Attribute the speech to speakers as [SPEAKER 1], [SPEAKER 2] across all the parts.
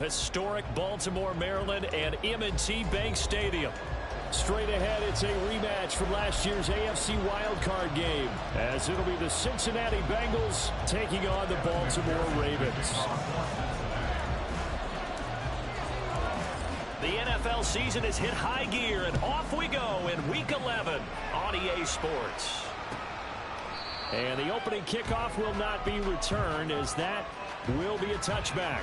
[SPEAKER 1] Historic Baltimore, Maryland, and M&T Bank Stadium. Straight ahead, it's a rematch from last year's AFC wildcard game, as it'll be the Cincinnati Bengals taking on the Baltimore Ravens. The NFL season has hit high gear, and off we go in Week 11 on EA Sports. And the opening kickoff will not be returned, as that will be a touchback.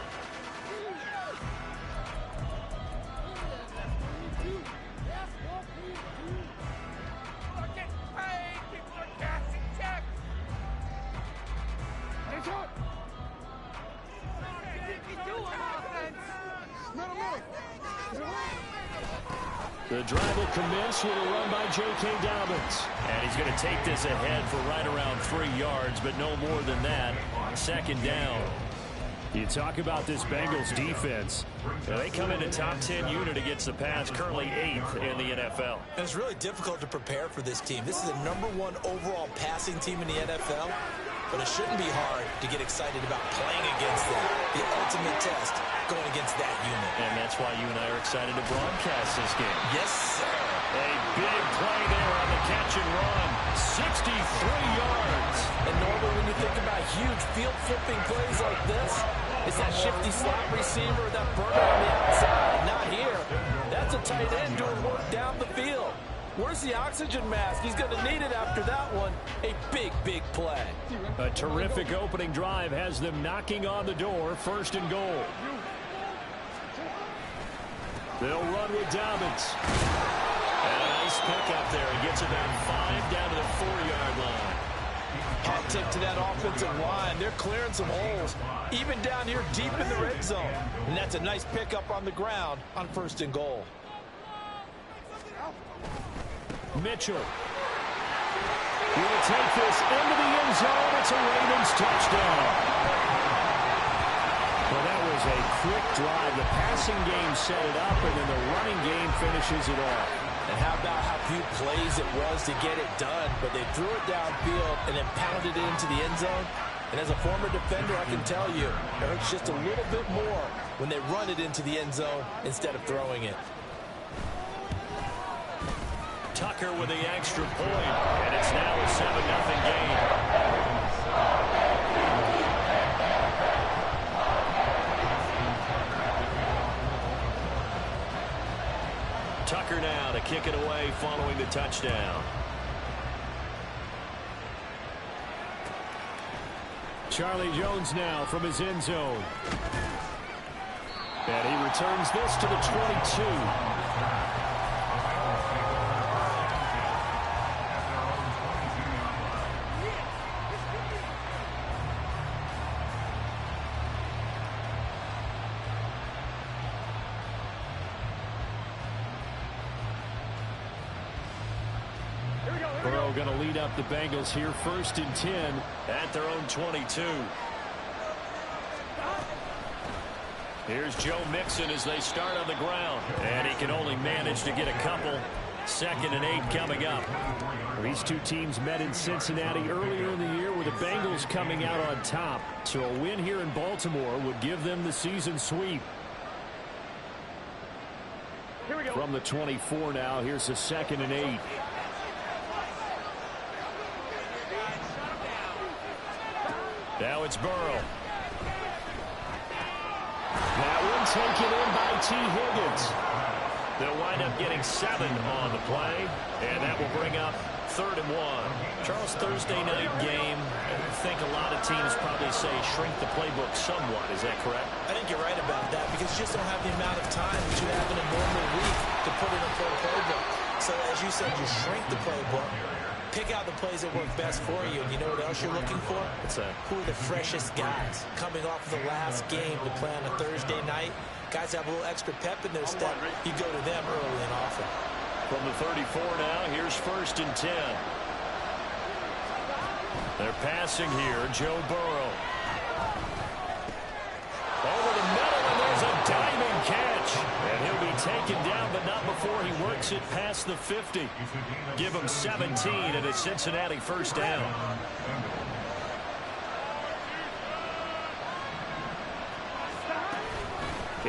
[SPEAKER 1] The drive will commence with a run by J.K. Dobbins. And he's going to take this ahead for right around 3 yards, but no more than that. Second down. You talk about this Bengals defense. They come into top 10 unit against the pass, currently 8th in the NFL.
[SPEAKER 2] And it's really difficult to prepare for this team. This is the #1 overall passing team in the NFL, but it shouldn't be hard to get excited about playing against them. The ultimate test going against that unit.
[SPEAKER 1] And that's why you and I are excited to broadcast this game.
[SPEAKER 2] Yes, sir.
[SPEAKER 1] A big play there on the catch and run. 63 yards.
[SPEAKER 2] And normally when you think about huge field-flipping plays like this, it's that shifty slot receiver, that burner on the outside. Not here. That's a tight end doing work down the field. Where's the oxygen mask? He's going to need it after that one. A big, big play.
[SPEAKER 1] A terrific opening drive has them knocking on the door. First and goal. They'll run with Dobbins. And a nice pickup there. He gets about 5 down to the 4-yard line.
[SPEAKER 2] Hot tip to that offensive line. They're clearing some holes, even down here deep in the red zone. And that's a nice pickup on the ground on first and goal.
[SPEAKER 1] Mitchell will take this into the end zone. It's a Ravens touchdown. Well, that was a quick drive. The passing game set it up, and then the running game finishes it off.
[SPEAKER 2] And how about how few plays it was to get it done, but they threw it downfield and then pounded it into the end zone. And as a former defender, I can tell you, it hurts just a little bit more when they run it into the end zone instead of throwing it.
[SPEAKER 1] Tucker with the extra point, and it's now a 7-0 game. Tucker now to kick it away following the touchdown. Charlie Jones now from his end zone. And he returns this to the 22. Burrow going to lead up the Bengals here, 1st and 10 at their own 22. Here's Joe Mixon as they start on the ground. And he can only manage to get a couple. 2nd and 8 coming up. These two teams met in Cincinnati earlier in the year with the Bengals coming out on top. So a win here in Baltimore would give them the season sweep. Here we go. From the 24 now, here's a 2nd and 8. Now it's Burrow. That one taken in by T. Higgins. They'll wind up getting 7 on the play, and that will bring up 3rd and 1. Charles, Thursday night game, I think a lot of teams probably say shrink the playbook somewhat. Is that correct?
[SPEAKER 2] I think you're right about that because you just don't have the amount of time that you have in a normal week to put in a full playbook. So as you said, you shrink the playbook. Pick out the plays that work best for you, and you know what else you're looking for? Who are the freshest guys coming off of the last game to play on a Thursday night? Guys have a little extra pep in their step. You go to them early and often.
[SPEAKER 1] From the 34 now, here's 1st and 10. They're passing here, Joe Burrow. Over the middle, and there's a diving catch. And he'll be taken down, but not before he works it past the 50. Give him 17 and a Cincinnati 1st down.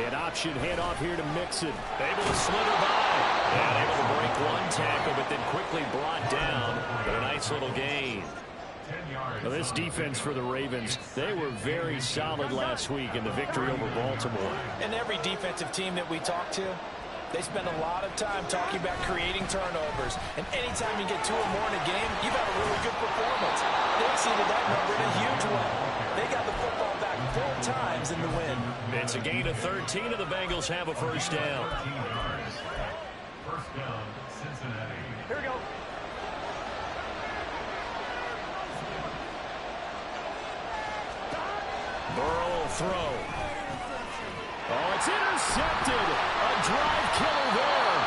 [SPEAKER 1] An option handoff here to Mixon. Able to slither by. And able to break one tackle, but then quickly brought down. But a nice little gain. Now this defense for the Ravens, they were very solid last week in the victory over Baltimore.
[SPEAKER 2] And every defensive team that we talk to, they spend a lot of time talking about creating turnovers. And anytime you get 2 or more in a game, you've had a really good performance. They exceeded that number in a huge way. They got the football back 4 times in the win.
[SPEAKER 1] It's a gain of 13, and the Bengals have a first down.
[SPEAKER 3] First down, Cincinnati.
[SPEAKER 4] Here we go.
[SPEAKER 1] Burrow will throw. Oh, it's intercepted. A drive killer there.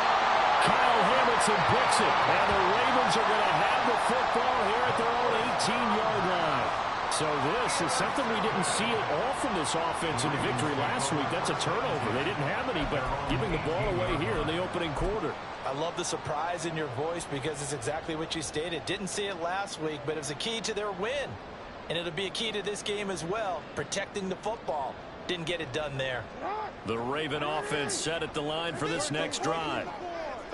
[SPEAKER 1] Kyle Hamilton picks it. And the Ravens are going to have the football here at their own 18-yard line. So this is something we didn't see at all from this offense in the victory last week. That's a turnover. They didn't have any, but giving the ball away here in the opening quarter.
[SPEAKER 2] I love the surprise in your voice because it's exactly what you stated. Didn't see it last week, but it was a key to their win. And it'll be a key to this game as well, protecting the football. Didn't get it done there.
[SPEAKER 1] The Raven offense set at the line for this next drive.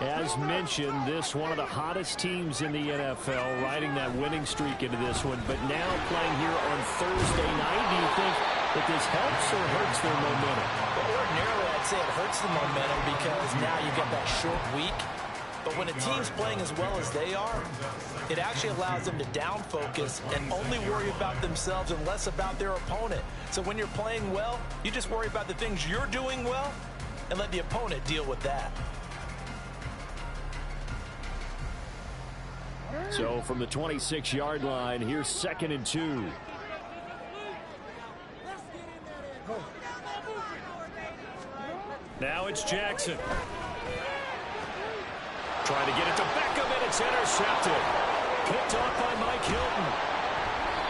[SPEAKER 1] As mentioned, this one of the hottest teams in the NFL, riding that winning streak into this one, but now playing here on Thursday night. Do you think that this helps or hurts their momentum?
[SPEAKER 2] Well, ordinarily, I'd say it hurts the momentum because now you've got that short week. But when a team's playing as well as they are, it actually allows them to down focus and only worry about themselves and less about their opponent. So when you're playing well, you just worry about the things you're doing well and let the opponent deal with that.
[SPEAKER 1] So from the 26-yard line, here's 2nd and 2. Now it's Jackson. Trying to get it to Beckham, and it's intercepted. Picked off by Mike Hilton.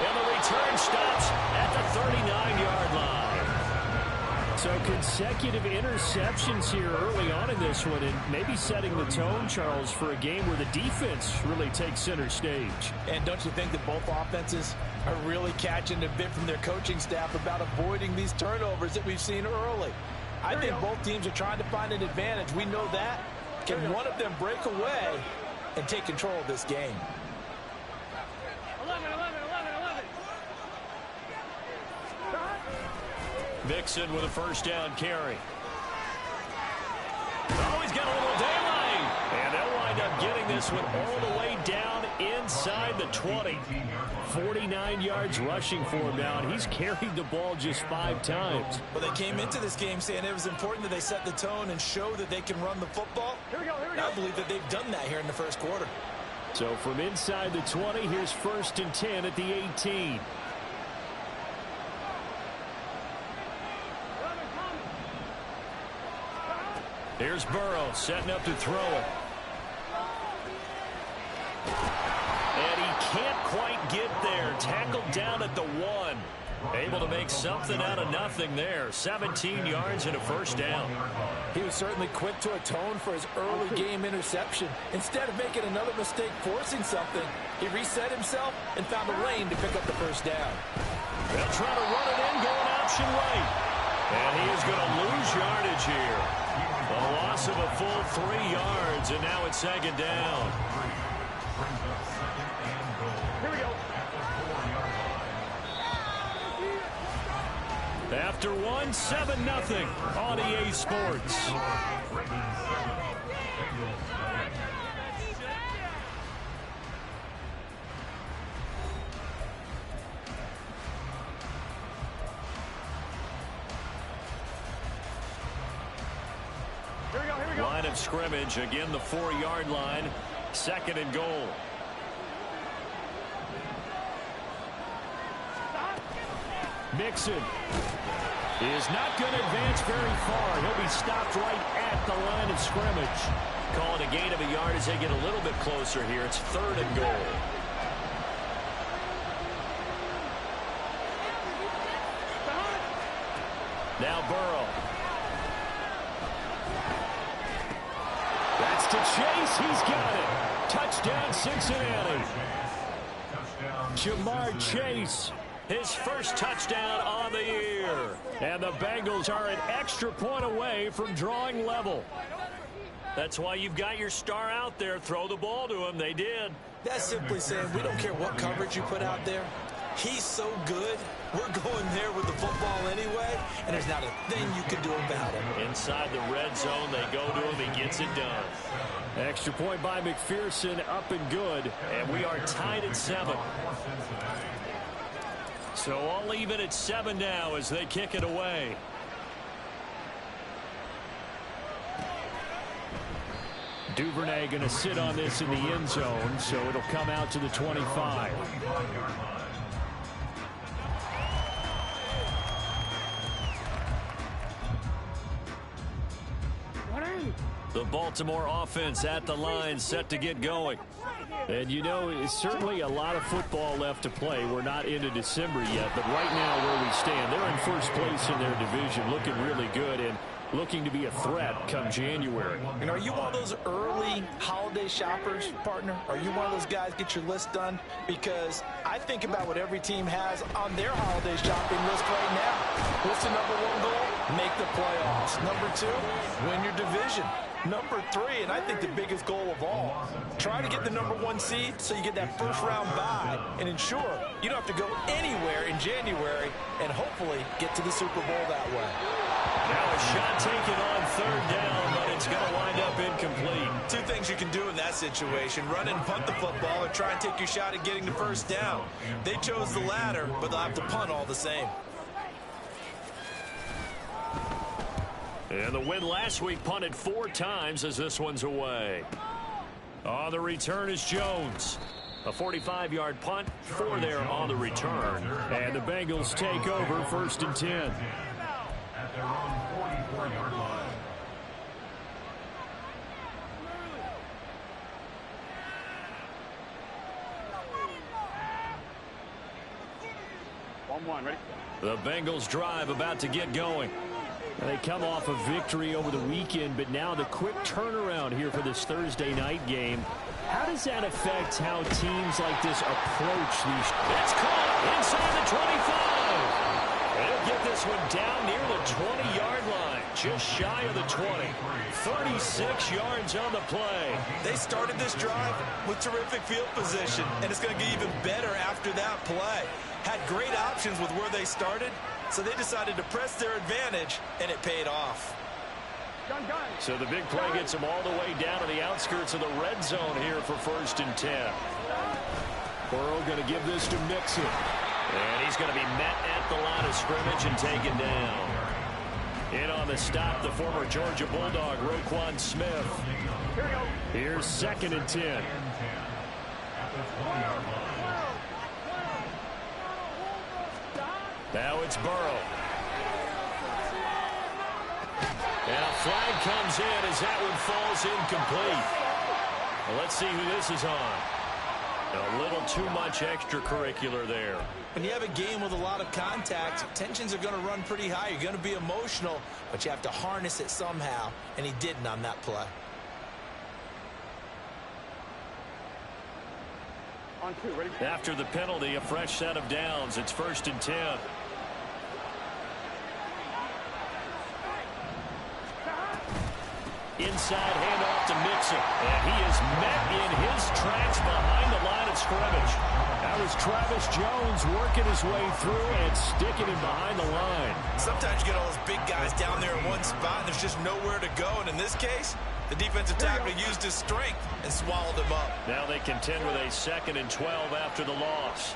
[SPEAKER 1] And the return stops at the 39-yard line. So consecutive interceptions here early on in this one, and maybe setting the tone, Charles, for a game where the defense really takes center stage.
[SPEAKER 2] And don't you think that both offenses are really catching a bit from their coaching staff about avoiding these turnovers that we've seen early? I think both teams are trying to find an advantage. We know that. Can one of them break away and take control of this game?
[SPEAKER 4] 11.
[SPEAKER 1] Mixon with a first down carry. Oh, he's got a little daylight. And they'll wind up getting this one all the way down inside the 20. 49 yards rushing for him now, and he's carried the ball just 5 times.
[SPEAKER 2] Well, they came into this game saying it was important that they set the tone and show that they can run the football.
[SPEAKER 4] Here we go.
[SPEAKER 2] I believe that they've done that here in the first quarter.
[SPEAKER 1] So from inside the 20, here's 1st and 10 at the 18. Here's Burrow setting up to throw it. And he can't quite get there. Tackled down at the 1. Able to make something out of nothing there. 17 yards and a first down.
[SPEAKER 2] He was certainly quick to atone for his early game interception. Instead of making another mistake forcing something, he reset himself and found a lane to pick up the first down.
[SPEAKER 1] They'll try to run it in, going option right. And he is going to lose yardage here. A loss of a full 3 yards, and now it's 2nd down.
[SPEAKER 4] Here we go.
[SPEAKER 1] After 1, 7-0 on EA Sports. Line of scrimmage, again the 4-yard line, 2nd and goal. Mixon is not going to advance very far. He'll be stopped right at the line of scrimmage. Calling a gain of a yard as they get a little bit closer here. It's 3rd and goal. Now Burrow. That's to Chase. He's got it. Touchdown, Cincinnati. Jamar Chase His first touchdown on the year. And the Bengals are an extra point away from drawing level. That's why you've got your star out there. Throw the ball to him. They did.
[SPEAKER 2] That's simply saying we don't care what coverage you put out there. He's so good, we're going there with the football anyway, and there's not a thing you can do about it.
[SPEAKER 1] Inside the red zone, they go to him. He gets it done. Extra point by McPherson, up and good. And we are tied at 7. So all even at 7 now as they kick it away. Duvernay going to sit on this in the end zone, so it'll come out to the 25. The Baltimore offense at the line, set to get going. And you know, it's certainly a lot of football left to play. We're not into December yet, but right now where we stand, they're in first place in their division, looking really good and looking to be a threat come January.
[SPEAKER 2] And are you one of those early holiday shoppers, partner? Are you one of those guys get your list done? Because I think about what every team has on their holiday shopping list right now. What's the number 1 goal? Make the playoffs. Number 2, win your division. Number 3, and I think the biggest goal of all, try to get the number 1 seed so you get that first round bye and ensure you don't have to go anywhere in January and hopefully get to the Super Bowl that way.
[SPEAKER 1] Now a shot taken on 3rd down, but it's going to wind up incomplete.
[SPEAKER 2] 2 things you can do in that situation: run and punt the football or try and take your shot at getting the first down. They chose the latter, but they'll have to punt all the same.
[SPEAKER 1] And the win last week punted 4 times as this one's away. On the return is Jones. A 45-yard punt, 4 there on the return. And the Bengals take over 1st and 10.
[SPEAKER 3] At their own 44-yard line.
[SPEAKER 1] The Bengals drive about to get going. They come off a victory over the weekend, but now the quick turnaround here for this Thursday night game. How does that affect how teams like this approach these? That's caught inside the 25. They'll get this one down near the 20-yard line, just shy of the 20. 36 yards on the play.
[SPEAKER 2] They started this drive with terrific field position, and it's going to get even better after that play. Had great options with where they started, so they decided to press their advantage, and it paid off.
[SPEAKER 1] So the big play gets them all the way down to the outskirts of the red zone here for 1st and 10. Burrow going to give this to Mixon. And he's going to be met at the line of scrimmage and taken down. In on the stop, the former Georgia Bulldog, Roquan Smith. Here's 2nd and 10. Now it's Burrow. And a flag comes in as that one falls incomplete. Well, let's see who this is on. A little too much extracurricular there.
[SPEAKER 2] When you have a game with a lot of contact, tensions are going to run pretty high. You're going to be emotional, but you have to harness it somehow, and he didn't on that play.
[SPEAKER 1] After the penalty, a fresh set of downs. It's 1st and 10. Inside handoff to Mixon. And he is met in his tracks behind the line of scrimmage. That was Travis Jones working his way through and sticking him behind the line.
[SPEAKER 2] Sometimes you get all those big guys down there in one spot, and there's just nowhere to go. And in this case, the defensive tackle used his strength and swallowed him up.
[SPEAKER 1] Now they contend with a 2nd and 12 after the loss.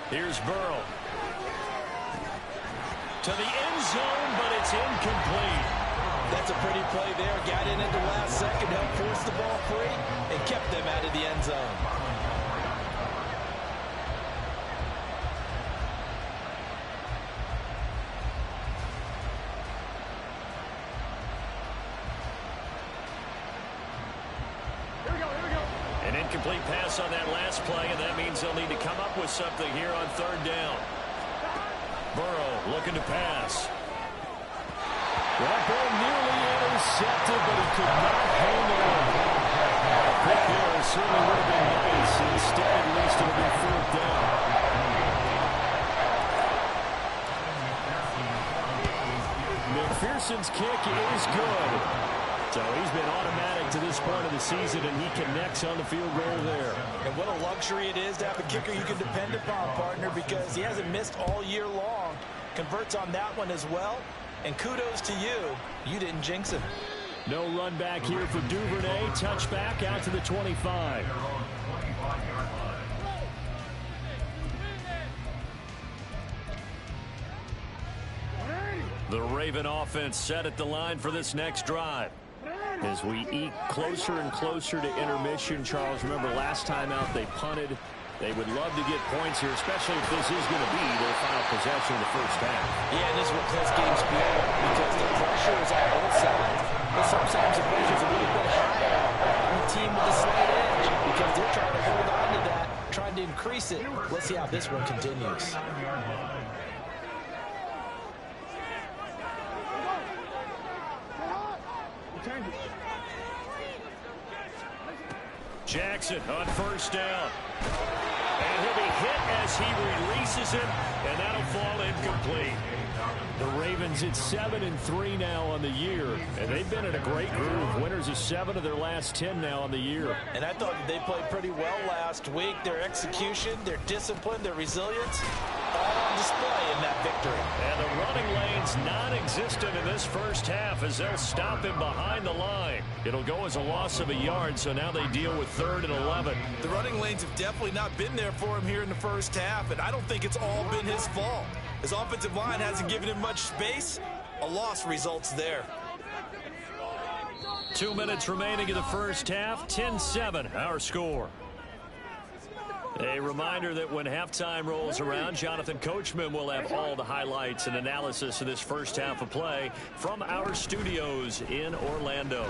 [SPEAKER 1] Here's Burrow. To the end zone, but it's incomplete.
[SPEAKER 2] That's a pretty play there. Got in at the last second, helped force the ball free, and kept them out of the end zone.
[SPEAKER 1] An incomplete pass on that last play, and that means they'll need to come up with something here on 3rd down. Burrow looking to pass. That ball nearly intercepted, but he could not hang on. Pick there certainly would have been nice. Instead, at least it'll be 4th down. McPherson's kick is good. So he's been automatic to this point of the season, and he connects on the field goal there.
[SPEAKER 2] And what a luxury it is to have a kicker you can depend upon, partner, because he hasn't missed all year long. Converts on that one as well. And kudos to you. You didn't jinx him.
[SPEAKER 1] No run back here for Duvernay. Touchback out to the 25. The Raven offense set at the line for this next drive. As we eke closer and closer to intermission, Charles, remember last time out they punted. They would love to get points here, especially if this is going to be their final possession of the first half.
[SPEAKER 2] Yeah, and this is what close games feel like, because the pressure is on both sides, but sometimes the pressure is a little bit higher on the team with a slight edge, because they're trying to hold on to that, trying to increase it. Let's see how this one continues.
[SPEAKER 1] Jackson on first down. And he'll be hit as he releases it, and that'll fall incomplete. The Ravens at 7-3 now on the year, and they've been in a great groove. Winners of 7 of their last 10 now on the year.
[SPEAKER 2] And I thought they played pretty well last week. Their execution, their discipline, their resilience, all on display in that victory.
[SPEAKER 1] And the running lane's non-existent in this first half as they'll stop him behind the line. It'll go as a loss of a yard, so now they deal with 3rd and 11.
[SPEAKER 2] The running lanes have definitely not been there for him here in the first half, and I don't think it's all been his fault. His offensive line hasn't given him much space. A loss results there.
[SPEAKER 1] 2 minutes remaining in the first half. 10-7, our score. A reminder that when halftime rolls around, Jonathan Coachman will have all the highlights and analysis of this first half of play from our studios in Orlando.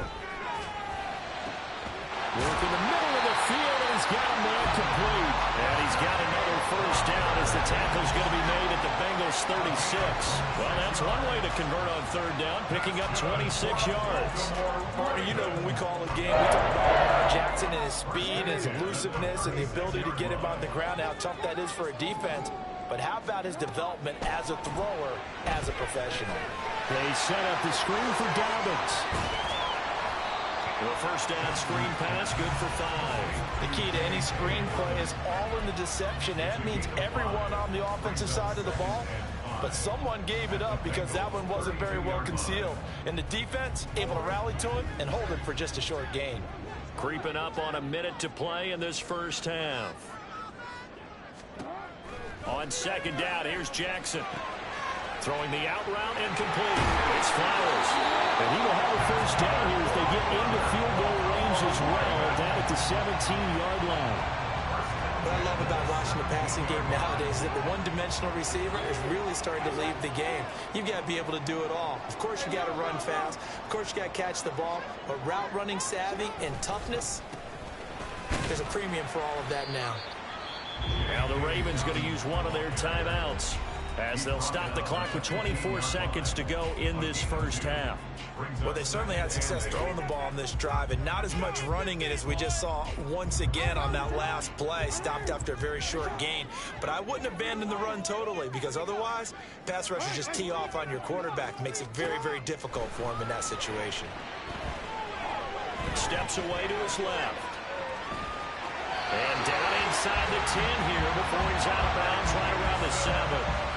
[SPEAKER 1] Work in the middle of the field, and he's got a man complete. And he's got another first down as the tackle's going to be made at the Bengals 36. Well, that's one way to convert on 3rd down, picking up 26 yards.
[SPEAKER 2] Partner, you know when we call a game, we talk about Jackson and his speed and his elusiveness and the ability to get him on the ground, how tough that is for a defense. But how about his development as a thrower, as a professional?
[SPEAKER 1] They set up the screen for Dobbins. The first down screen pass, good for 5.
[SPEAKER 2] The key to any screen play is all in the deception. That means everyone on the offensive side of the ball, but someone gave it up because that one wasn't very well concealed. And the defense able to rally to it and hold it for just a short gain.
[SPEAKER 1] Creeping up on a minute to play in this first half. On 2nd down, here's Jackson. Throwing the out route, incomplete. It's Flowers. And he will have a first down here as they get into field goal range as well, down at the 17-yard line.
[SPEAKER 2] What I love about watching the passing game nowadays is that the one-dimensional receiver is really starting to leave the game. You've got to be able to do it all. Of course, you got to run fast. Of course, you got to catch the ball. But route running savvy and toughness, there's a premium for all of that now.
[SPEAKER 1] Now the Ravens going to use one of their timeouts as they'll stop the clock with 24 seconds to go in this first half.
[SPEAKER 2] Well, they certainly had success throwing the ball on this drive and not as much running it as we just saw once again on that last play, stopped after a very short gain. But I wouldn't abandon the run totally, because otherwise, pass rushers just tee off on your quarterback. Makes it very, very difficult for him in that situation.
[SPEAKER 1] Steps away to his left. And down inside the 10 here before he's out of bounds right around the 7.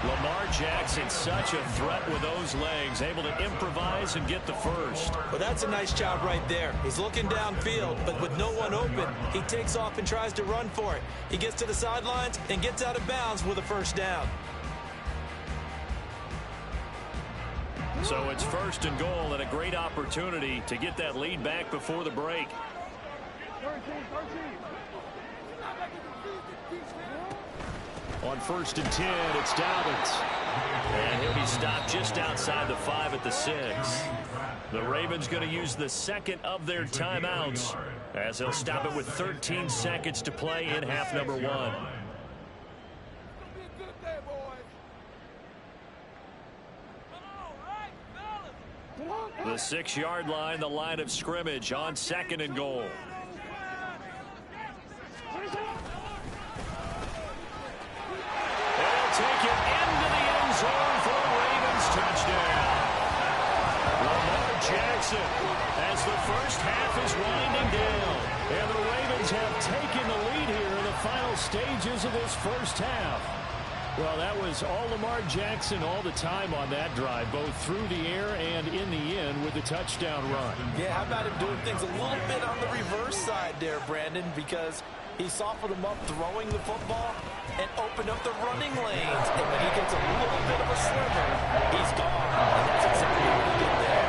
[SPEAKER 1] Lamar Jackson, such a threat with those legs, able to improvise and get the first.
[SPEAKER 2] Well, that's a nice job right there. He's looking downfield, but with no one open, he takes off and tries to run for it. He gets to the sidelines and gets out of bounds with a first down.
[SPEAKER 1] So it's 1st and goal and a great opportunity to get that lead back before the break. On 1st and 10, it's Dobbins. And he'll be stopped just outside the 5 at the 6. The Ravens going to use the 2nd of their timeouts as they'll stop it with 13 seconds to play in half number 1. The 6-yard line, the line of scrimmage on 2nd and goal. Mixon as the first half is winding down. And the Ravens have taken the lead here in the final stages of this first half. Well, that was all Lamar Jackson all the time on that drive, both through the air and in the end with a touchdown run.
[SPEAKER 2] Yeah, how about him doing things a little bit on the reverse side there, Brandon, because he softened him up throwing the football and opened up the running lanes. And when he gets a little bit of a sliver, he's gone. And that's exactly what he did there.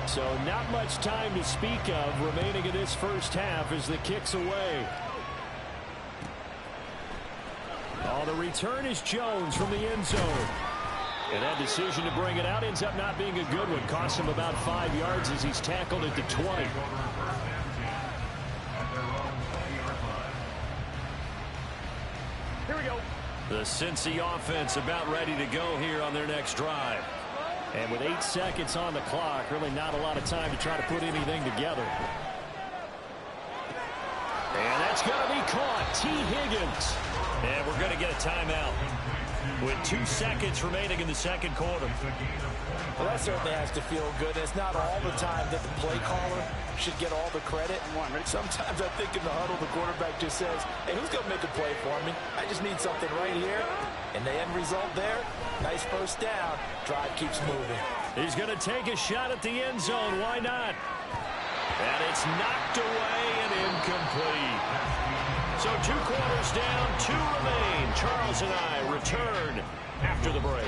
[SPEAKER 1] So not much time to speak of remaining in this first half as the kick's away. Oh, the return is Jones from the end zone. And that decision to bring it out ends up not being a good one. Costs him about 5 yards as he's tackled at the 20. Here we go. The Cincy offense about ready to go here on their next drive. And with 8 seconds on the clock, really not a lot of time to try to put anything together. And that's going to be caught. T. Higgins. And we're going to get a timeout with 2 seconds remaining in the second quarter.
[SPEAKER 2] Well, that certainly has to feel good. It's not all the time that the play caller should get all the credit. Sometimes I think in the huddle, the quarterback just says, hey, who's going to make a play for me? I just need something right here. And the end result there, nice first down. Drive keeps moving.
[SPEAKER 1] He's going to take a shot at the end zone. Why not? And it's knocked away and incomplete. So 2 quarters down, 2 remain. Charles and I return after the break.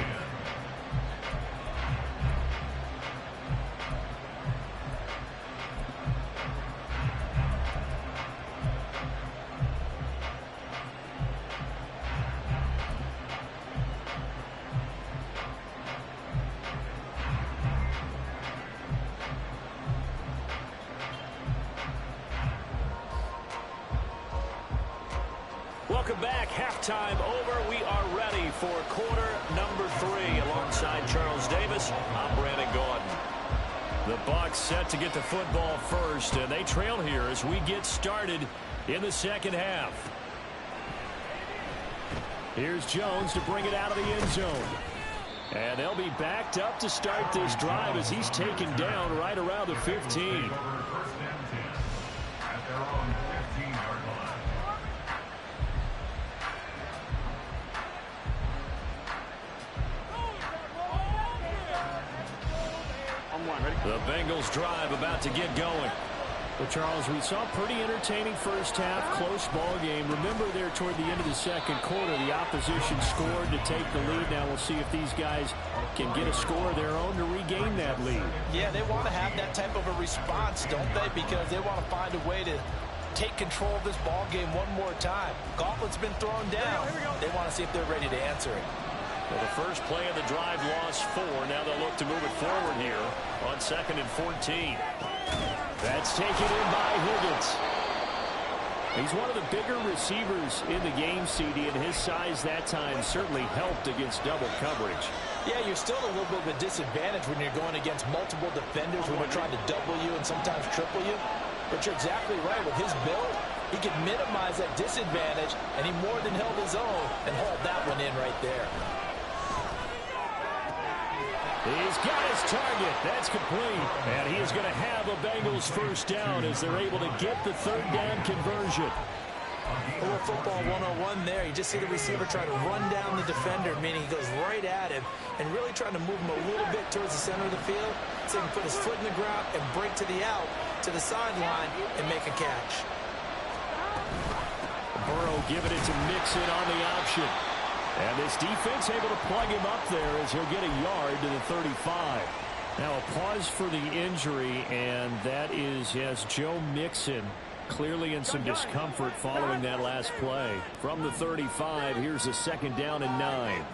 [SPEAKER 1] Welcome back. Halftime over. We are ready for quarter number 3. Alongside Charles Davis, I'm Brandon Gordon. The Bucs set to get the football first, and they trail here as we get started in the second half. Here's Jones to bring it out of the end zone. And they'll be backed up to start this drive as he's taken down right around the 15. The Bengals drive about to get going. Well, Charles, we saw a pretty entertaining first half, close ball game. Remember there toward the end of the second quarter, the opposition scored to take the lead. Now we'll see if these guys can get a score of their own to regain that lead.
[SPEAKER 2] Yeah, they want to have that type of a response, don't they? Because they want to find a way to take control of this ball game one more time. Gauntlet's been thrown down. They want to see if they're ready to answer it.
[SPEAKER 1] Well, the first play of the drive lost 4. Now they'll look to move it forward here on 2nd and 14. That's taken in by Higgins. He's one of the bigger receivers in the game, CD, and his size that time certainly helped against double coverage.
[SPEAKER 2] Yeah, you're still a little bit of a disadvantage when you're going against multiple defenders when they're trying to double you and sometimes triple you. But you're exactly right. With his build, he could minimize that disadvantage, and he more than held his own and hauled that one in right there.
[SPEAKER 1] He's got his target. That's complete. And he is going to have a Bengals first down as they're able to get the 3rd down conversion.
[SPEAKER 2] A little football 101 there. You just see the receiver trying to run down the defender, meaning he goes right at him and really trying to move him a little bit towards the center of the field so he can put his foot in the ground and break to the out, to the sideline, and make a catch.
[SPEAKER 1] Burrow giving it to Mixon on the option. And this defense able to plug him up there as he'll get a yard to the 35. Now a pause for the injury, and that is, yes, Joe Mixon clearly in some discomfort following that last play. From the 35, here's a 2nd down and 9.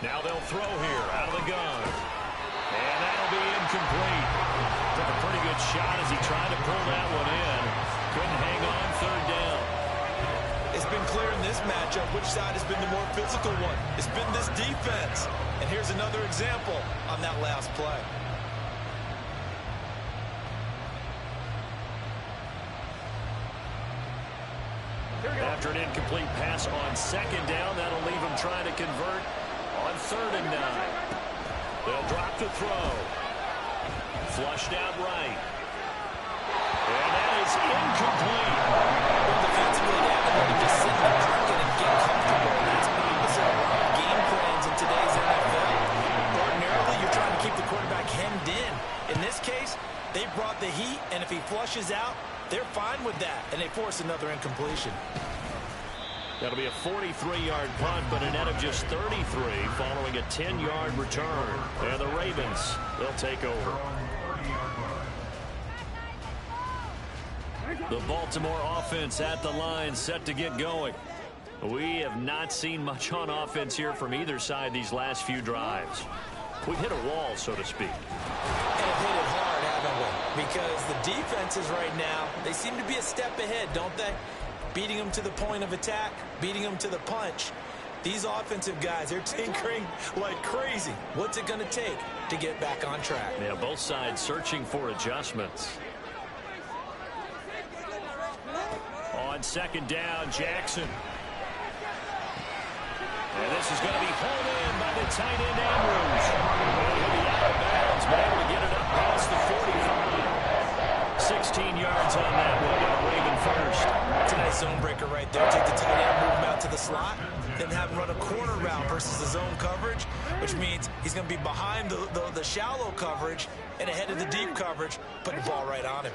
[SPEAKER 1] Now they'll throw here out of the gun. And that'll be incomplete. Took a pretty good shot as he tried to pull that one in. Couldn't hang on 3rd down.
[SPEAKER 2] It's been clear in this matchup which side has been the more physical one. It's been this defense. And here's another example on that last play.
[SPEAKER 1] After an incomplete pass on second down, that'll leave him trying to convert on 3rd and 9. They'll drop to throw. Flushed out right. And that is incomplete.
[SPEAKER 2] Well, defensively, they haven't let him just sit in the pocket and get comfortable. That's the opposite of a lot of game plans in today's NFL. Ordinarily, you're trying to keep the quarterback hemmed in. In this case, they brought the heat, and if he flushes out, they're fine with that, and they force another incompletion.
[SPEAKER 1] That'll be a 43-yard punt, but a net of just 33 following a 10-yard return. And the Ravens, they'll take over. The Baltimore offense at the line, set to get going. We have not seen much on offense here from either side these last few drives. We've hit a wall, so to speak.
[SPEAKER 2] And have hit it hard, haven't we? Because the defenses right now, they seem to be a step ahead, don't they? Beating them to the point of attack, beating them to the punch. These offensive guys, they're tinkering like crazy. What's it going to take to get back on track?
[SPEAKER 1] Yeah, both sides searching for adjustments. On 2nd down, Jackson. And this is going to be hauled in by the tight end, Andrews. He'll be out of bounds, but able to get it up past the 45. 16 yards on that one, and a Raven first.
[SPEAKER 2] It's a nice zone breaker right there. Take the tight end, move him out to the slot, then have him run a corner route versus the zone coverage, which means he's going to be behind the shallow coverage and ahead of the deep coverage, putting the ball right on him.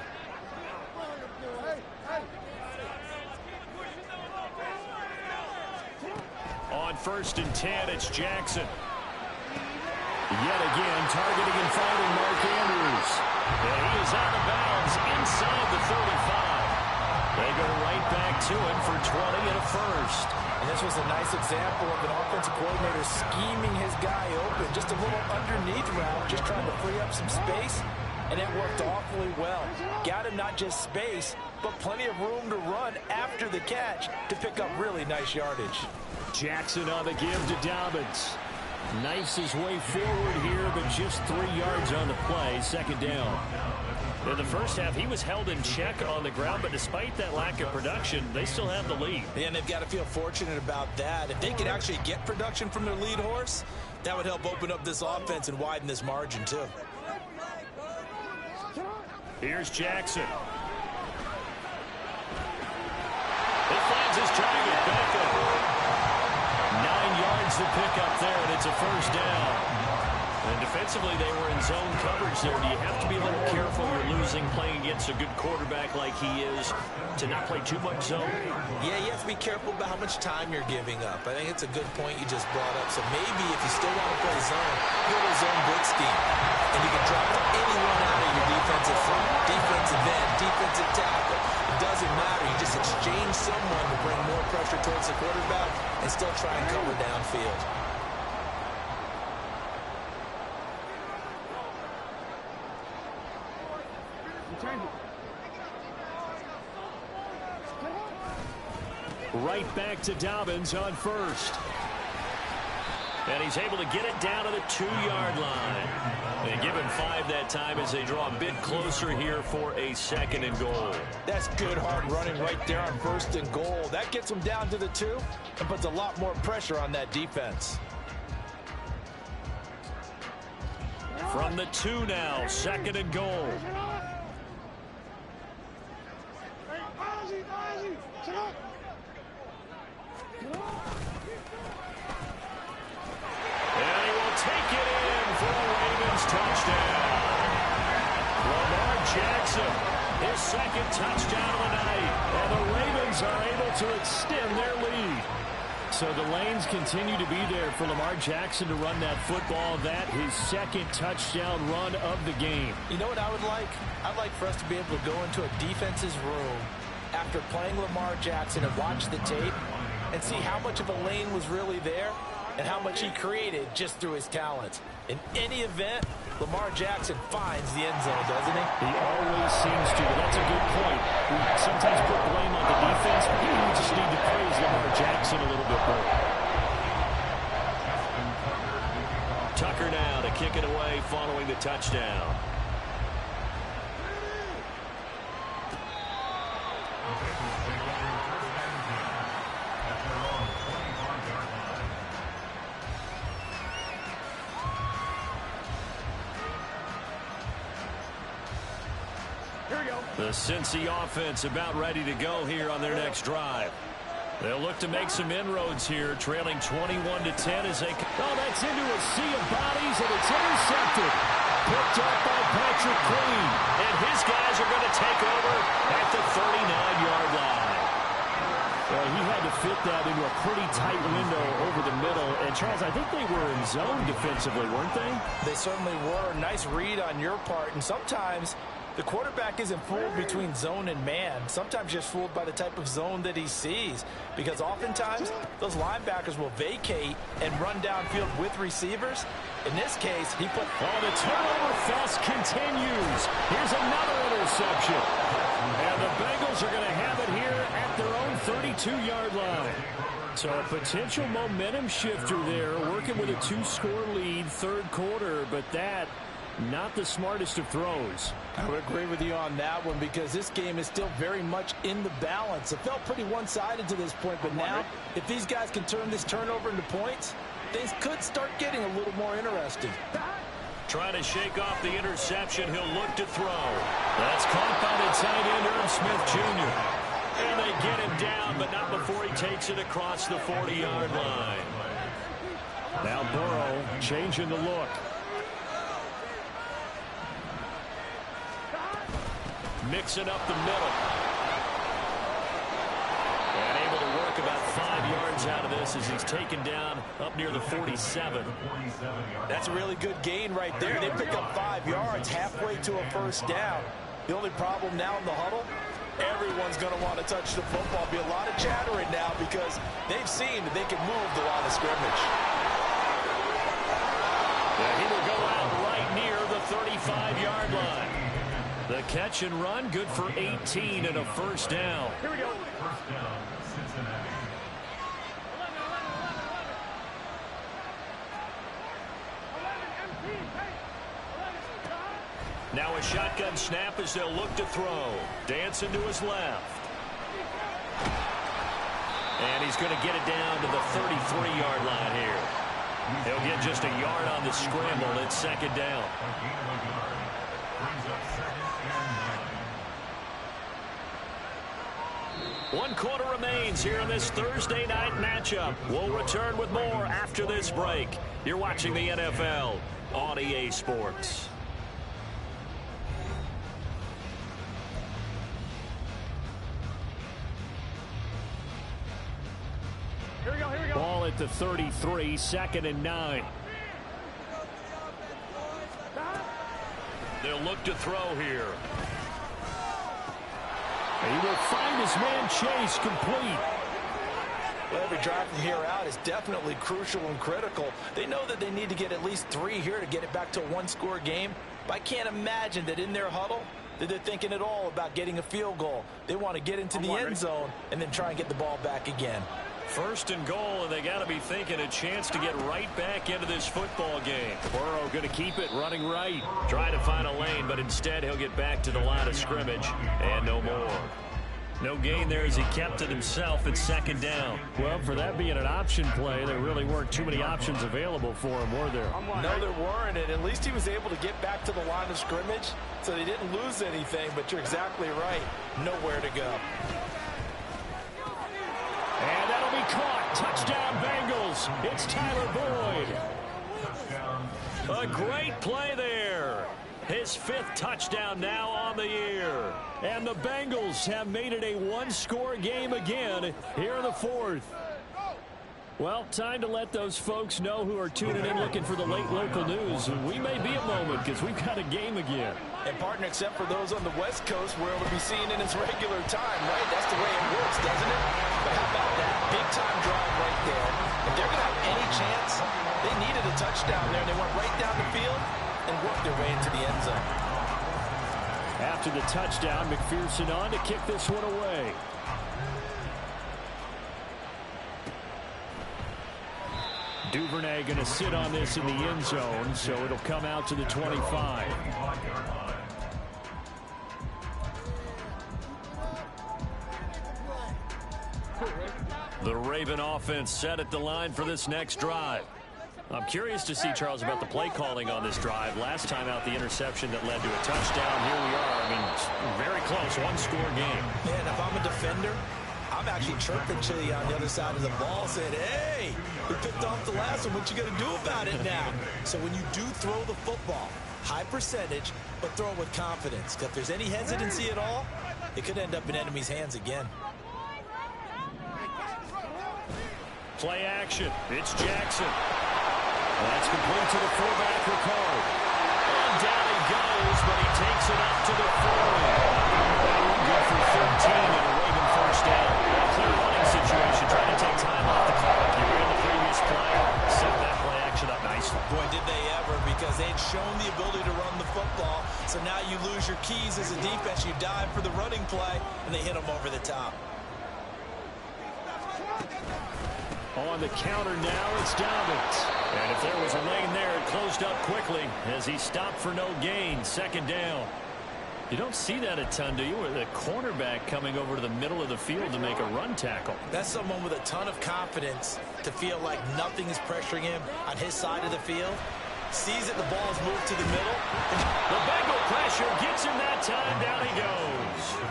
[SPEAKER 1] On 1st and 10, it's Jackson. Yet again, targeting and finding Mark Andrews. And he is out of bounds inside the 35. They go right back to him for 20 and a first.
[SPEAKER 2] And this was a nice example of an offensive coordinator scheming his guy open. Just a little underneath route, just trying to free up some space. And it worked awfully well. Got him not just space, but plenty of room to run after the catch to pick up really nice yardage.
[SPEAKER 1] Jackson on the give to Dobbins. Knifes his way forward here, but just 3 yards on the play. 2nd down. In the first half, he was held in check on the ground, but despite that lack of production, they still have the lead.
[SPEAKER 2] Yeah, and they've got to feel fortunate about that. If they could actually get production from their lead horse, that would help open up this offense and widen this margin, too.
[SPEAKER 1] Here's Jackson. He finds his target back up. 9 yards to pick up there, and it's a first down. And defensively, they were in zone coverage there. Do you have to be a little careful? You're losing, playing against a good quarterback like he is, to not play too much zone?
[SPEAKER 2] Yeah, you have to be careful about how much time you're giving up. I think it's a good point you just brought up. So maybe if you still want to play zone, go to zone blitz scheme. And you can drop anyone out of your defensive front, defensive end, defensive tackle. It doesn't matter. You just exchange someone to bring more pressure towards the quarterback and still try and cover downfield.
[SPEAKER 1] Right back to Dobbins on 1st. And he's able to get it down to the 2-yard line. And give him 5 that time as they draw a bit closer here for a 2nd and goal.
[SPEAKER 2] That's good hard running right there on 1st and goal. That gets them down to the 2 and puts a lot more pressure on that defense.
[SPEAKER 1] From the 2 now, 2nd and goal. And he will take it in for a Ravens touchdown. Lamar Jackson, his 2nd touchdown of the night. And the Ravens are able to extend their lead. So the lanes continue to be there for Lamar Jackson to run that football. That his 2nd touchdown run of the game.
[SPEAKER 2] You know what I would like? I'd like for us to be able to go into a defense's room after playing Lamar Jackson and watch the tape and see how much of a lane was really there and how much he created just through his talents. In any event, Lamar Jackson finds the end zone, doesn't he?
[SPEAKER 1] He always seems to. That's a good point. We sometimes put blame on the defense, but we just need to praise Lamar Jackson a little bit more. Tucker now to kick it away following the touchdown. The Cincy offense about ready to go here on their next drive. They'll look to make some inroads here, trailing 21-10 as they... Oh, that's into a sea of bodies, and it's intercepted. Picked up by Patrick Queen. And his guys are going to take over at the 39-yard line. Well, he had to fit that into a pretty tight window over the middle. And, Charles, I think they were in zone defensively, weren't they?
[SPEAKER 2] They certainly were. Nice read on your part. And sometimes the quarterback isn't fooled between zone and man. Sometimes just fooled by the type of zone that he sees. Because oftentimes, those linebackers will vacate and run downfield with receivers. In this case, he put...
[SPEAKER 1] Oh, the turnover fest continues. Here's another interception. And the Bengals are going to have it here at their own 32-yard line. So a potential momentum shifter there, working with a 2-score lead, third quarter, but that... not the smartest of throws.
[SPEAKER 2] I would agree with you on that one because this game is still very much in the balance. It felt pretty one-sided to this point, but now if these guys can turn this turnover into points, things could start getting a little more interesting.
[SPEAKER 1] Trying to shake off the interception. He'll look to throw. That's caught by the tight end, Irv Smith Jr. And they get him down, but not before he takes it across the 40-yard line. Now Burrow changing the look. Mixing up the middle. And able to work about 5 yards out of this as he's taken down up near the 47.
[SPEAKER 2] That's a really good gain right there. They pick up 5 yards halfway to a first down. The only problem now in the huddle, everyone's going to want to touch the football. Be a lot of chattering now because they've seen that they can move the line of scrimmage.
[SPEAKER 1] And he will go out right near the 35-yard line. The catch and run, good for 18 and a first down. Here we go.
[SPEAKER 3] First down, Cincinnati.
[SPEAKER 1] Now a shotgun snap as they'll look to throw. Dancing to his left. And he's going to get it down to the 33-yard line here. He'll get just a yard on the scramble. It's second down.
[SPEAKER 3] Brings up second and 9.
[SPEAKER 1] 1 quarter remains here in this Thursday night matchup. We'll return with more after this break. You're watching the NFL on EA Sports.
[SPEAKER 4] Here we go.
[SPEAKER 1] Ball at the 33, second and 9. They'll look to throw here. He will find his man Chase complete.
[SPEAKER 2] Well, every drive from here out is definitely crucial and critical. They know that they need to get at least 3 here to get it back to a 1-score game. But I can't imagine that in their huddle that they're thinking at all about getting a field goal. They want to get into the end zone and then try and get the ball back again.
[SPEAKER 1] First and goal, and they got to be thinking a chance to get right back into this football game. Burrow going to keep it running right. Try to find a lane, but instead he'll get back to the line of scrimmage and no more. No gain there as he kept it himself at second down. Well, for that being an option play, there really weren't too many options available for him, were there?
[SPEAKER 2] No, there weren't, and at least he was able to get back to the line of scrimmage, so they didn't lose anything, but you're exactly right. Nowhere to go.
[SPEAKER 1] And that'll be caught. Touchdown, Bengals. It's Tyler Boyd. A great play there. His 5th touchdown now on the year. And the Bengals have made it a 1-score game again here in the 4th. Well, time to let those folks know who are tuning in looking for the late local news. We may be a moment because we've got a game again.
[SPEAKER 2] And, partner, except for those on the West Coast, where it'll be seen in its regular time, right? That's the way it works, doesn't it? But how about that big-time drive right there? If they're going to have any chance a touchdown there. They went right down the field and worked their way into the end zone.
[SPEAKER 1] After the touchdown, McPherson on to kick this one away. Duvernay going to sit on this in the end zone, so it'll come out to the 25. The Raven offense set at the line for this next drive. I'm curious to see, Charles, about the play calling on this drive. Last time out, the interception that led to a touchdown. Here we are. I mean, very close, one-score game.
[SPEAKER 2] Man, if I'm a defender, I'm actually chirping to you on the other side of the ball, saying, hey, we picked off the last one. What you going to do about it now? So when you do throw the football, high percentage, but throw it with confidence. If there's any hesitancy at all, it could end up in enemy's hands again.
[SPEAKER 1] Play action. It's Jackson. That's complete to the fullback, Ricard. And down he goes, but he takes it up to the 40. Good for 13 and a Raven first down. Clear running situation, trying to take time off the clock. You were in the previous play, set that play action up nicely.
[SPEAKER 2] Boy, did they ever, because they'd shown the ability to run the football. So now you lose your keys as a defense. You dive for the running play, and they hit them over the top.
[SPEAKER 1] On the counter now, it's Dobbins. And if there was a lane there, it closed up quickly as he stopped for no gain. Second down. You don't see that a ton, do you? With a cornerback coming over to the middle of the field to make a run tackle.
[SPEAKER 2] That's someone with a ton of confidence to feel like nothing is pressuring him on his side of the field. Sees it, the ball is moved to the middle.
[SPEAKER 1] The Bengal pressure gets him that time. Down he goes.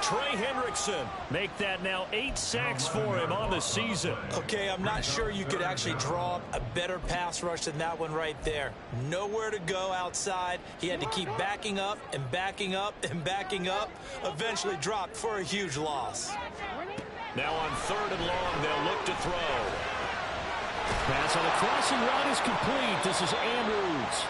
[SPEAKER 1] Trey Hendrickson make that now 8 sacks for him on the season.
[SPEAKER 2] Okay, I'm not sure you could actually draw a better pass rush than that one right there. Nowhere to go outside. He had to keep backing up and backing up and backing up. Eventually dropped for a huge loss.
[SPEAKER 1] Now on 3rd and long, they'll look to throw. Pass on the crossing route is complete. This is Andrews.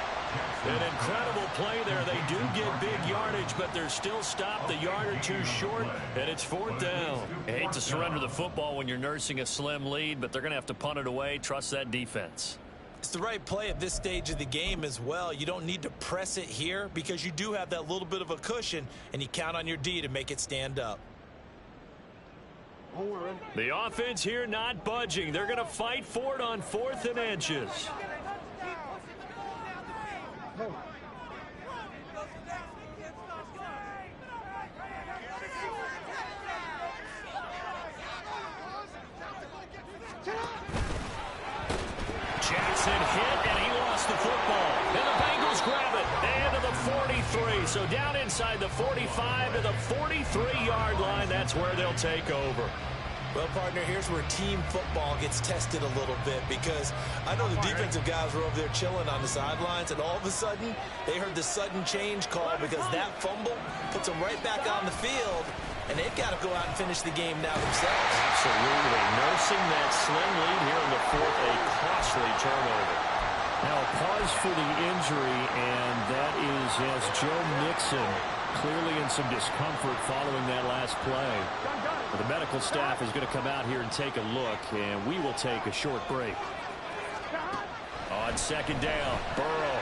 [SPEAKER 1] An incredible play there. They do get big yardage, but they're still stopped a yard or two short, and it's 4th down. I hate to surrender the football when you're nursing a slim lead, but they're going to have to punt it away. Trust that defense.
[SPEAKER 2] It's the right play at this stage of the game as well. You don't need to press it here because you do have that little bit of a cushion, and you count on your D to make it stand up.
[SPEAKER 1] The offense here not budging. They're going to fight for it on 4th and inches. Jackson hit, and he lost the football. And the Bengals grab it. And to the 43. So down inside the 45 to the 43-yard line. That's where they'll take over.
[SPEAKER 2] Well, partner, here's where team football gets tested a little bit because I know the defensive guys were over there chilling on the sidelines, and all of a sudden they heard the sudden change call because that fumble puts them right back on the field, and they've got to go out and finish the game now themselves.
[SPEAKER 1] Absolutely. Nursing that slim lead here in the 4th, a costly turnover. Now a pause for the injury, and that is as Joe Mixon clearly in some discomfort following that last play. The medical staff is going to come out here and take a look, and we will take a short break. On 2nd down, Burrow.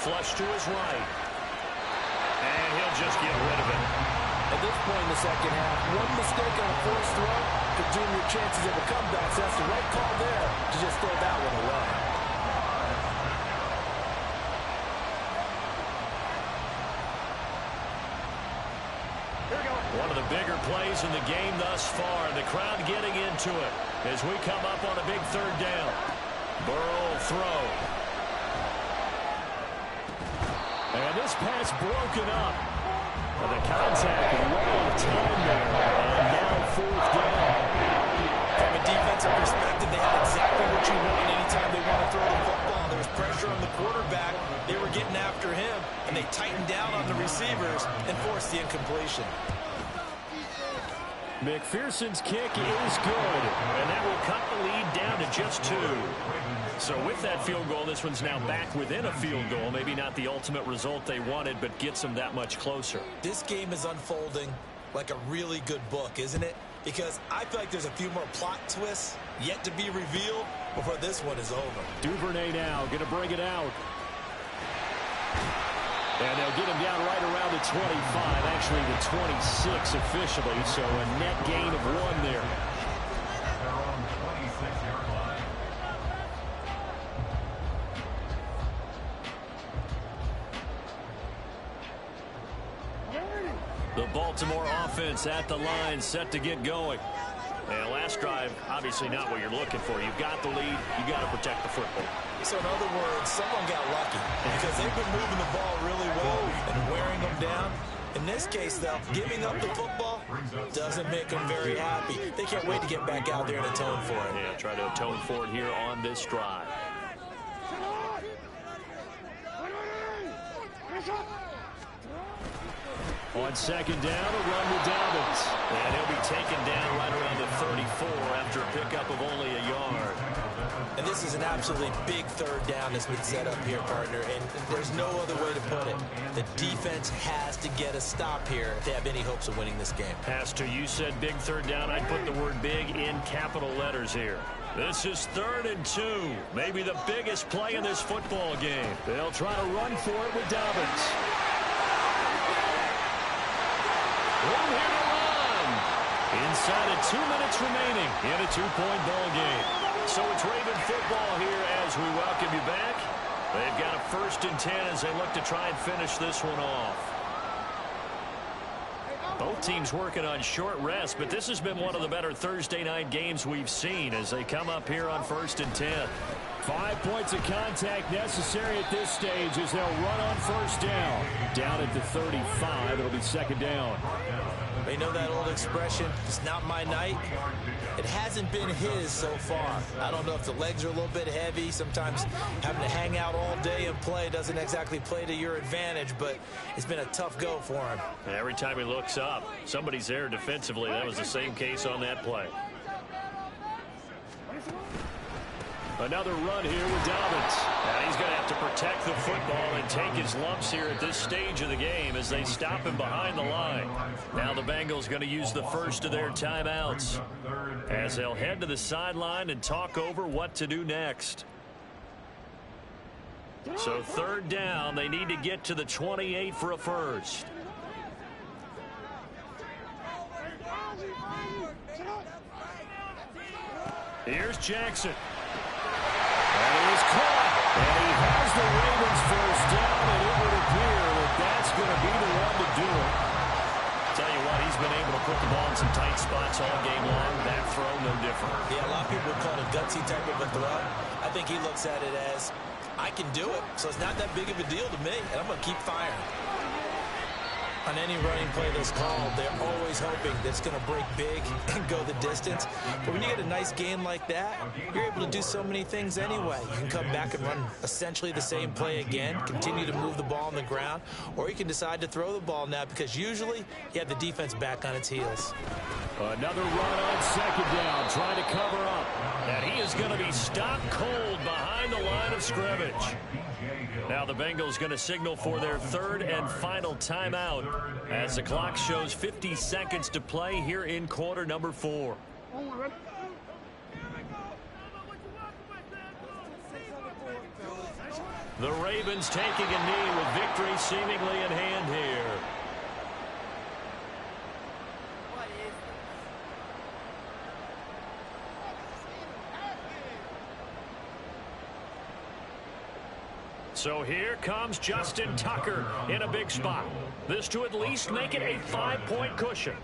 [SPEAKER 1] Flush to his right. And he'll just get rid of it.
[SPEAKER 2] At this point in the second half, one mistake on a forced throw could doom your chances of a comeback. So that's the right call there to just throw that one away.
[SPEAKER 1] One of the bigger plays in the game thus far. The crowd getting into it as we come up on a big 3rd down. Burrow will throw. And this pass broken up. And the contact well timed there. And now 4th down.
[SPEAKER 2] From a defensive perspective, they had exactly what you want anytime they want to throw the football. There was pressure on the quarterback. They were getting after him, and they tightened down on the receivers and forced the incompletion.
[SPEAKER 1] McPherson's kick is good, and that will cut the lead down to just 2. So with that field goal, this one's now back within a field goal. Maybe not the ultimate result they wanted, but gets them that much closer.
[SPEAKER 2] This game is unfolding like a really good book, isn't it? because I feel like there's a few more plot twists yet to be revealed before this one is over.
[SPEAKER 1] Duvernay now going to bring it out. And they'll get him down right around the 25, actually the 26 officially, so a net gain of 1 there.
[SPEAKER 3] Their own 26-yard line.
[SPEAKER 1] The Baltimore offense at the line, set to get going. And last drive, obviously not what you're looking for. You've got the lead. You got to protect the football.
[SPEAKER 2] So in other words, someone got lucky because they've been moving the ball really well and wearing them down. In this case, though, giving up the football doesn't make them very happy. They can't wait to get back out there and atone for it.
[SPEAKER 1] Yeah, try to atone for it here on this drive. On second down, a run with Dobbins. And he'll be taken down right around the 34 after a pickup of only a yard.
[SPEAKER 2] And this is an absolutely big third down that's been set up here, partner, and there's no other way to put it. The defense has to get a stop here if they have any hopes of winning this game.
[SPEAKER 1] Pastor, you said big third down. I'd put the word big in capital letters here. This is 3rd and 2. Maybe the biggest play in this football game. They'll try to run for it with Dobbins. Room here to run. Inside of 2 minutes remaining in a 2-point ball game. So it's Raven football here as we welcome you back. They've got a 1st and 10 as they look to try and finish this one off. Both teams working on short rest, but this has been one of the better Thursday night games we've seen as they come up here on 1st and 10. 5 points of contact necessary at this stage as they'll run on 1st down. Down at the 35, it'll be 2nd down.
[SPEAKER 2] You know that old expression, it's not my night? It hasn't been his so far. I don't know if the legs are a little bit heavy. Sometimes having to hang out all day and play doesn't exactly play to your advantage, but it's been a tough go for him.
[SPEAKER 1] Every time he looks up, somebody's there defensively. That was the same case on that play. Another run here with Dobbins. Now he's going to have to protect the football and take his lumps here at this stage of the game as they stop him behind the line. Now the Bengals going to use the first of their timeouts as they'll head to the sideline and talk over what to do next. So 3rd down, they need to get to the 28 for a first. Here's Jackson. And he is caught. And he has the Ravens first down, and it would appear that that's going to be the one to do it. Tell you what, he's been able to put the ball in some tight spots all game long. That throw, no different.
[SPEAKER 2] Yeah, a lot of people would call it a gutsy type of a throw. I think he looks at it as, I can do it, so it's not that big of a deal to me, and I'm going to keep firing. On any running play that's called, they're always hoping that it's going to break big and go the distance. But when you get a nice game like that, you're able to do so many things anyway. You can come back and run essentially the same play again, continue to move the ball on the ground, or you can decide to throw the ball now because usually you have the defense back on its heels.
[SPEAKER 1] Another run on 2nd down, trying to cover up. And he is going to be stopped cold behind the line of scrimmage. Now the Bengals going to signal for their 3rd and final timeout as the clock shows 50 seconds to play here in quarter number 4. The Ravens taking a knee with victory seemingly in hand here. So here comes Justin Tucker in a big spot. This to at least make it a 5-point cushion.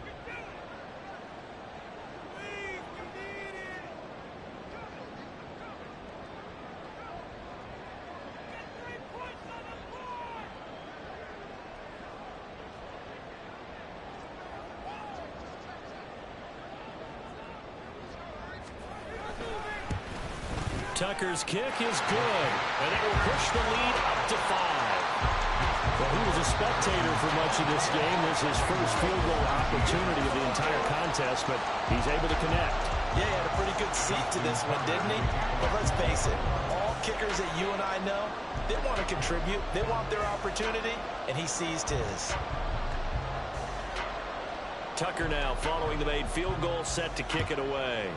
[SPEAKER 1] Tucker's kick is good, and it will push the lead up to 5. Well, he was a spectator for much of this game. This is his first field goal opportunity of the entire contest, but he's able to connect.
[SPEAKER 2] Yeah, he had a pretty good seat to this one, didn't he? But let's face it, all kickers that you and I know, they want to contribute. They want their opportunity, and he seized his.
[SPEAKER 1] Tucker now following the made field goal, set to kick it away.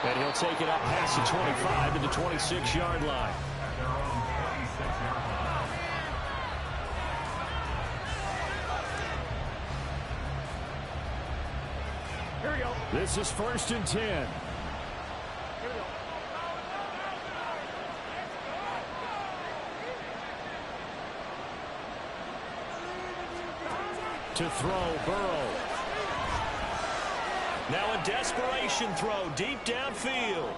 [SPEAKER 1] And he'll take it up past the 25 to the 26-yard line.
[SPEAKER 4] Here we go.
[SPEAKER 1] This is 1st and 10.
[SPEAKER 4] Here we go.
[SPEAKER 1] To throw, Burrow. Now a desperation throw deep downfield.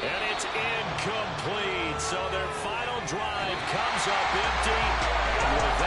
[SPEAKER 1] And it's incomplete. So their final drive comes up empty with